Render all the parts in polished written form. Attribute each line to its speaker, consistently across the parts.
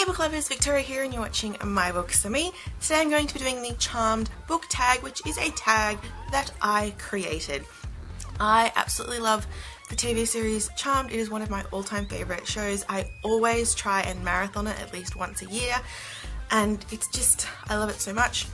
Speaker 1: Hey book lovers, Victoria here and you're watching My Books For Me. Today I'm going to be doing the Charmed book tag, which is a tag that I created. I absolutely love the TV series Charmed. It is one of my all-time favourite shows. I always try and marathon it at least once a year, and it's just, I love it so much.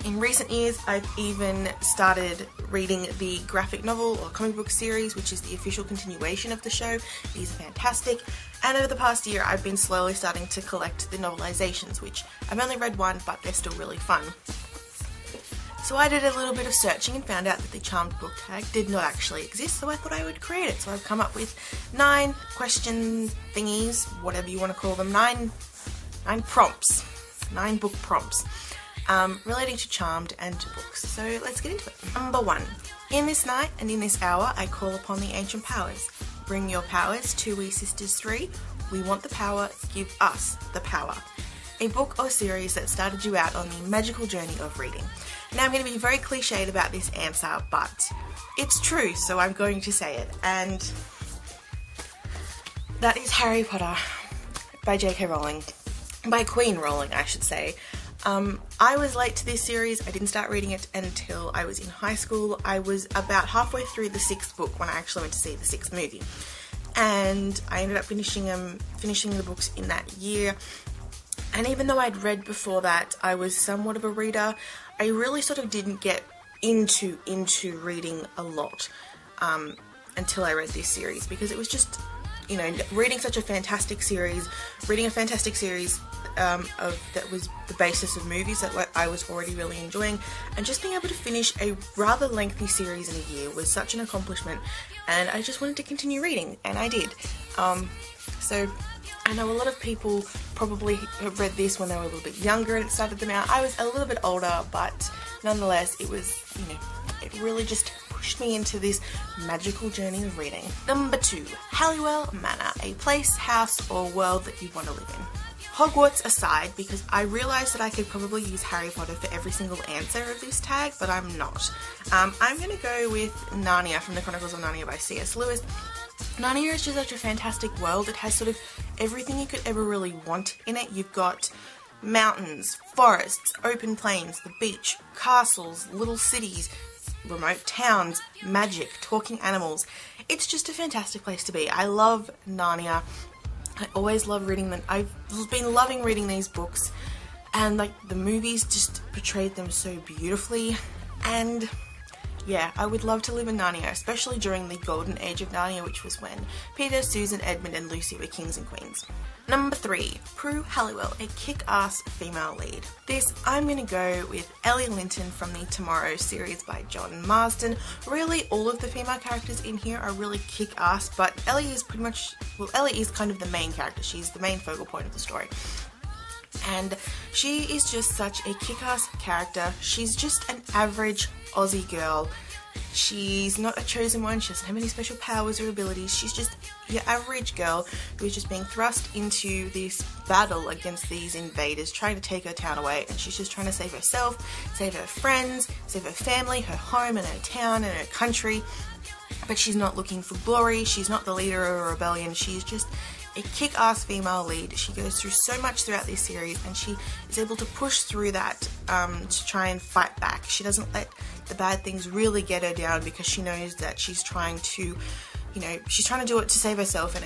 Speaker 1: In recent years, I've even started reading the graphic novel or comic book series, which is the official continuation of the show. These are fantastic. And over the past year, I've been slowly starting to collect the novelizations, which I've only read one, but they're still really fun. So I did a little bit of searching and found out that the Charmed book tag did not actually exist, so I thought I would create it. So I've come up with 9 question thingies, whatever you want to call them, 9 prompts, 9 book prompts. Relating to Charmed and to books. So let's get into it. Number 1. In this night and in this hour, I call upon the ancient powers. Bring your powers, 2 wee sisters 3. We want the power, give us the power. A book or series that started you out on the magical journey of reading. Now I'm going to be very cliched about this answer, but it's true, so I'm going to say it. And that is Harry Potter by J.K. Rowling. By Queen Rowling, I should say. I was late to this series. I didn't start reading it until I was in high school. I was about halfway through the 6th book when I actually went to see the 6th movie. And I ended up finishing the books in that year. And even though I'd read before that, I was somewhat of a reader. I really sort of didn't get into reading a lot until I read this series, because it was just, you know, reading a fantastic series that was the basis of movies that I was already really enjoying, and just being able to finish a rather lengthy series in a year was such an accomplishment, and I just wanted to continue reading, and I did. So I know a lot of people probably have read this when they were a little bit younger and it started them out. I was a little bit older, but nonetheless it was, you know, it really just pushed me into this magical journey of reading. Number 2, Halliwell Manor, a place, house or world that you want to live in. Hogwarts aside, because I realised that I could probably use Harry Potter for every single answer of this tag, but I'm not. I'm going to go with Narnia from the Chronicles of Narnia by C.S. Lewis. Narnia is just such a fantastic world. It has sort of everything you could ever really want in it. You've got mountains, forests, open plains, the beach, castles, little cities, remote towns, magic, talking animals. It's just a fantastic place to be. I love Narnia. I always love reading them. I've been loving reading these books, and like the movies just portrayed them so beautifully, and yeah, I would love to live in Narnia, especially during the golden age of Narnia, which was when Peter, Susan, Edmund and Lucy were kings and queens. Number 3, Prue Halliwell, a kick-ass female lead. This, I'm going to go with Ellie Linton from the Tomorrow series by John Marsden. Really, all of the female characters in here are really kick-ass, but Ellie is pretty much, well, Ellie is kind of the main character. She's the main focal point of the story. And she is just such a kick-ass character. She's just an average Aussie girl. She's not a chosen one, she doesn't have any special powers or abilities, she's just your average girl who's just being thrust into this battle against these invaders trying to take her town away, and she's just trying to save herself, save her friends, save her family, her home and her town and her country, but she's not looking for glory, she's not the leader of a rebellion, she's just a kick-ass female lead. She goes through so much throughout this series, and she is able to push through that to try and fight back. She doesn't let the bad things really get her down, because she knows that she's trying to, you know, she's trying to do it to save herself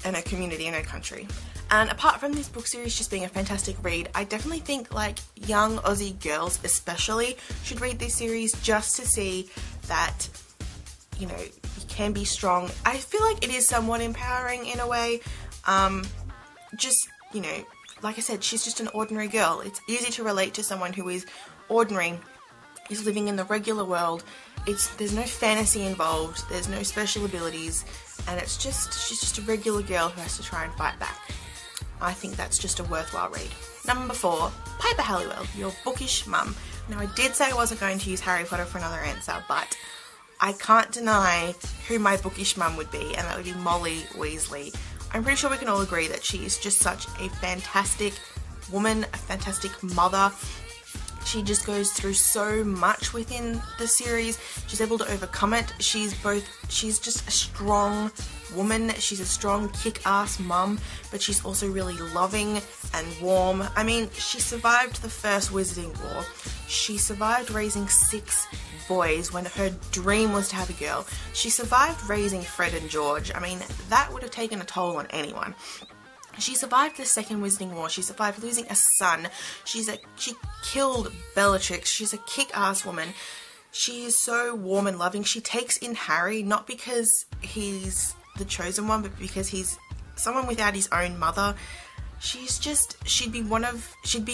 Speaker 1: and her community and her country. And apart from this book series just being a fantastic read, I definitely think like young Aussie girls especially should read this series just to see that, you know, you can be strong. I feel like it is somewhat empowering in a way. Just, you know, like I said, she's just an ordinary girl. It's easy to relate to someone who is ordinary, is living in the regular world. There's no fantasy involved, there's no special abilities, and she's just a regular girl who has to try and fight back. I think that's just a worthwhile read. Number 4, Phoebe Halliwell, your bookish mum. Now I did say I wasn't going to use Harry Potter for another answer, but I can't deny who my bookish mum would be, and that would be Molly Weasley. I'm pretty sure we can all agree that she is just such a fantastic woman, a fantastic mother. She just goes through so much within the series. She's able to overcome it. She's just a strong woman. She's a strong kick-ass mum, but she's also really loving and warm. I mean, she survived the first Wizarding War. She survived raising 6 boys when her dream was to have a girl. She survived raising Fred and George. I mean, that would have taken a toll on anyone. She survived the second Wizarding War. She survived losing a son. She killed Bellatrix. She's a kick-ass woman. She is so warm and loving. She takes in Harry, not because he's the chosen one, but because he's someone without his own mother. She'd be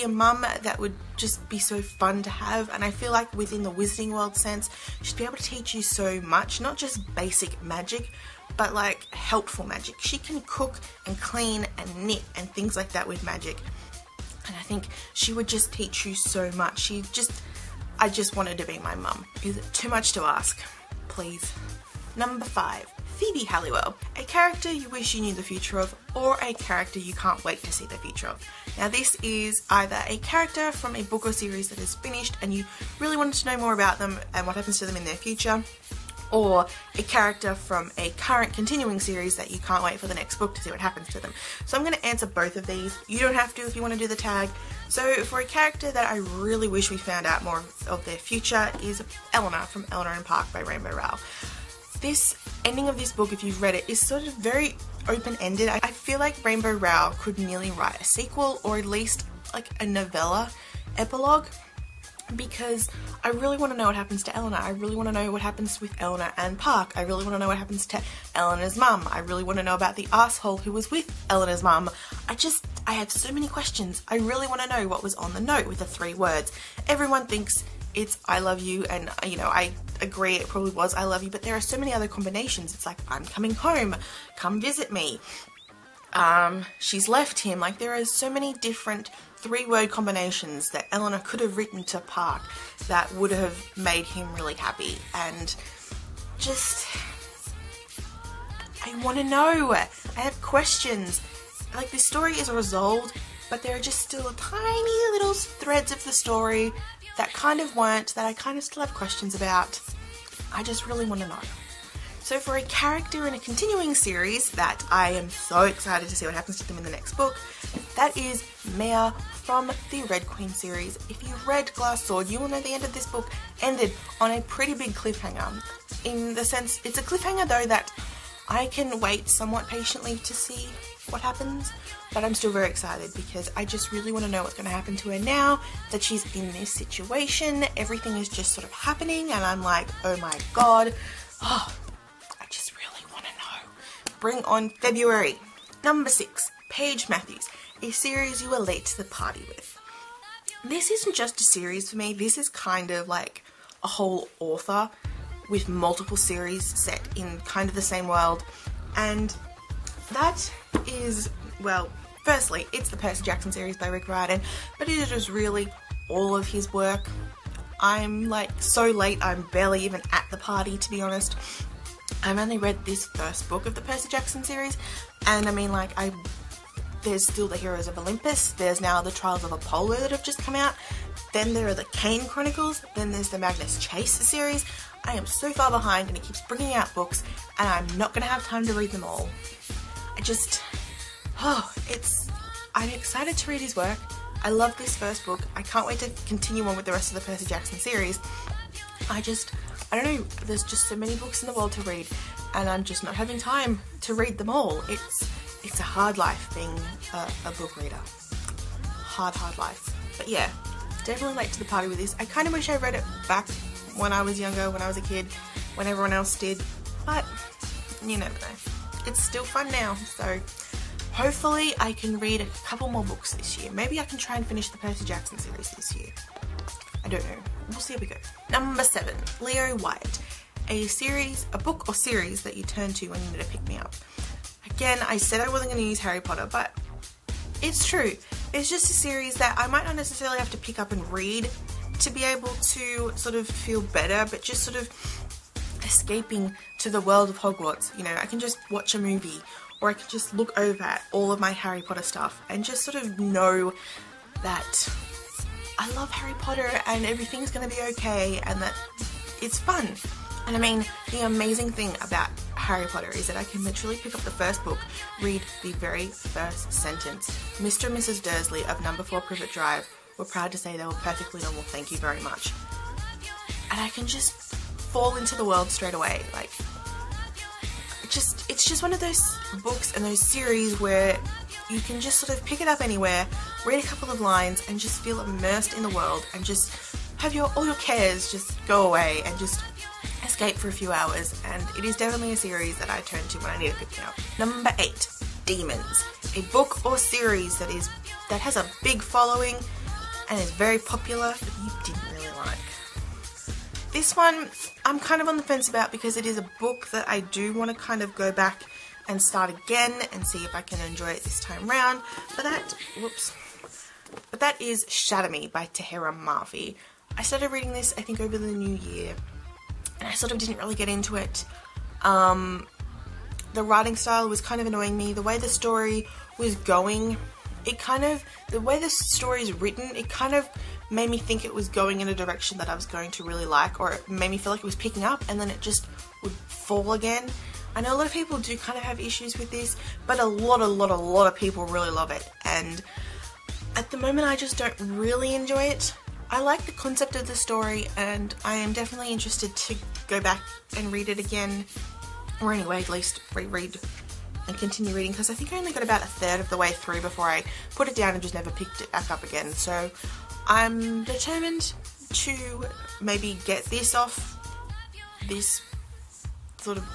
Speaker 1: a mum that would just be so fun to have, and I feel like within the Wizarding World sense, she'd be able to teach you so much, not just basic magic, but like helpful magic. She can cook and clean and knit and things like that with magic, and I think she would just teach you so much. I just wanted to be my mum. Is it too much to ask? Please. Number 5. Phoebe Halliwell, a character you wish you knew the future of, or a character you can't wait to see the future of. Now this is either a character from a book or series that is finished and you really wanted to know more about them and what happens to them in their future, or a character from a current continuing series that you can't wait for the next book to see what happens to them. So I'm going to answer both of these. You don't have to if you want to do the tag. So for a character that I really wish we found out more of their future is Eleanor from Eleanor and Park by Rainbow Rowell. This ending of this book, if you've read it, is sort of very open-ended. I feel like Rainbow Rowell could nearly write a sequel or at least like a novella epilogue, because I really want to know what happens to Eleanor. I really want to know what happens with Eleanor and Park. I really want to know what happens to Eleanor's mum. I really want to know about the asshole who was with Eleanor's mum. I have so many questions. I really want to know what was on the note with the 3 words. Everyone thinks it's I love you, and you know, I agree it probably was I love you, but there are so many other combinations. It's like, I'm coming home, come visit me, she's left him. Like, there are so many different 3-word combinations that Eleanor could have written to Park that would have made him really happy, and just, I want to know. I have questions. Like, this story is resolved, but there are just still tiny little threads of the story that kind of weren't, that I kind of still have questions about. I just really want to know. So for a character in a continuing series that I am so excited to see what happens to them in the next book, that is Maya from the Red Queen series. If you read Glass Sword, you will know the end of this book ended on a pretty big cliffhanger. In the sense, it's a cliffhanger though that I can wait somewhat patiently to see what happens, but I'm still very excited because I just really want to know what's going to happen to her now that she's in this situation. Everything is just sort of happening and I'm like, oh my god, oh, I just really want to know. Bring on February. Number 6, Paige Matthews, a series you are late to the party with. This isn't just a series for me, this is kind of like a whole author with multiple series set in kind of the same world, and that is, well, firstly, it's the Percy Jackson series by Rick Riordan, but it is really all of his work. I'm like so late, I'm barely even at the party, to be honest. I've only read this first book of the Percy Jackson series, and I mean, like, there's still the Heroes of Olympus, there's now the Trials of Apollo that have just come out, then there are the Kane Chronicles, then there's the Magnus Chase series. I am so far behind and it keeps bringing out books and I'm not going to have time to read them all. I'm excited to read his work. I love this first book. I can't wait to continue on with the rest of the Percy Jackson series. I don't know, there's just so many books in the world to read and I'm just not having time to read them all. It's a hard life being a book reader. Hard life. But yeah, definitely late to the party with this. I kind of wish I read it back when I was younger, when I was a kid, when everyone else did, but you never know. It's still fun now, so hopefully I can read a couple more books this year. Maybe I can try and finish the Percy Jackson series this year. I don't know. We'll see how we go. Number 7, Leo Wyatt. A book or series that you turn to when you need a pick-me-up. Again, I said I wasn't going to use Harry Potter, but it's true. It's just a series that I might not necessarily have to pick up and read to be able to sort of feel better, but just sort of escaping to the world of Hogwarts. You know, I can just watch a movie or I can just look over at all of my Harry Potter stuff and just sort of know that I love Harry Potter and everything's gonna be okay and that it's fun. And I mean, the amazing thing about Harry Potter is that I can literally pick up the first book, read the very first sentence. Mr. and Mrs. Dursley of Number 4 Privet Drive were proud to say they were perfectly normal, thank you very much. And I can just fall into the world straight away. Like, it's just one of those books and those series where you can just sort of pick it up anywhere, read a couple of lines and just feel immersed in the world and just have all your cares just go away and just escape for a few hours. And it is definitely a series that I turn to when I need to pick me up. Number 8, Demons. A book or series that has a big following and is very popular but you didn't really like. This one I'm kind of on the fence about because it is a book that I do want to kind of go back and start again and see if I can enjoy it this time round. But that is Shatter Me by Tahira Murphy. I started reading this I think over the new year and I sort of didn't really get into it. The writing style was kind of annoying me. The way the story was going, the way the story is written, it kind of made me think it was going in a direction that I was going to really like, or it made me feel like it was picking up and then it just would fall again. I know a lot of people do kind of have issues with this, but a lot of people really love it, and at the moment I just don't really enjoy it. I like the concept of the story and I am definitely interested to go back and read it again, or anyway at least reread and continue reading, because I think I only got about a third of the way through before I put it down and just never picked it back up again. So I'm determined to maybe get this off this sort of...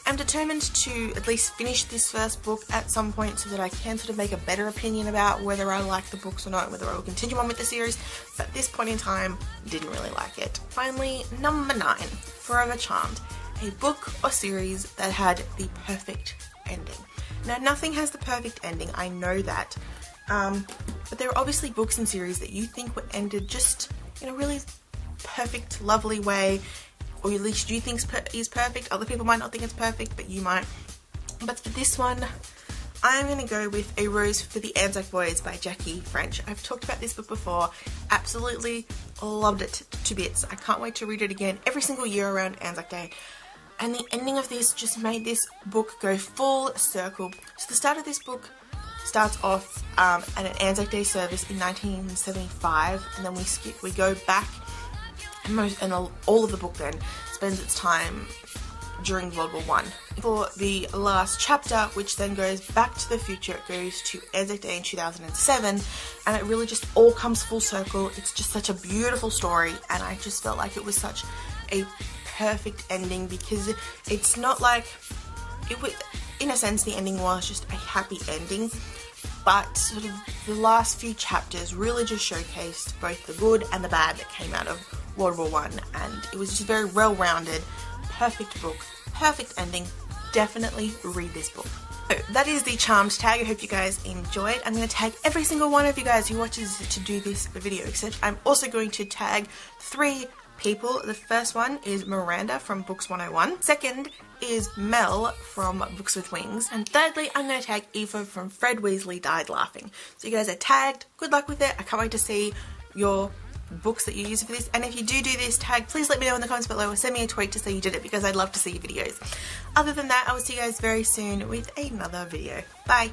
Speaker 1: I'm determined to at least finish this first book at some point so that I can sort of make a better opinion about whether I like the books or not, whether I will continue on with the series, but at this point in time, didn't really like it. Finally, number 9, Forever Charmed, a book or series that had the perfect ending. Now, nothing has the perfect ending, I know that, but there are obviously books and series that you think were ended just in a really perfect, lovely way, or at least you think is perfect. Other people might not think it's perfect, but you might. But for this one, I'm going to go with A Rose for the Anzac Boys by Jackie French. I've talked about this book before, absolutely loved it to bits. I can't wait to read it again every single year around Anzac Day. And the ending of this just made this book go full circle. So the start of this book starts off at an Anzac Day service in 1975, and then we go back, and all of the book then spends its time during World War I. For the last chapter, which then goes back to the future, it goes to Anzac Day in 2007, and it really just all comes full circle. It's just such a beautiful story, and I just felt like it was such a perfect ending, because it's not like it was, in a sense the ending was just a happy ending, but sort of the last few chapters really just showcased both the good and the bad that came out of World War I, and it was just a very well-rounded, perfect book, perfect ending. Definitely read this book. So that is the Charmed tag. I hope you guys enjoyed. I'm going to tag every single one of you guys who watches to do this video, except I'm also going to tag 3 people. The first one is Miranda from Books 101. Second is Mel from Books with Wings. And thirdly, I'm going to tag Eva from Fred Weasley Died Laughing. So you guys are tagged. Good luck with it. I can't wait to see your books that you use for this, and if you do this tag, please let me know in the comments below or send me a tweet to say you did it, because I'd love to see your videos. Other than that, I will see you guys very soon with another video. Bye!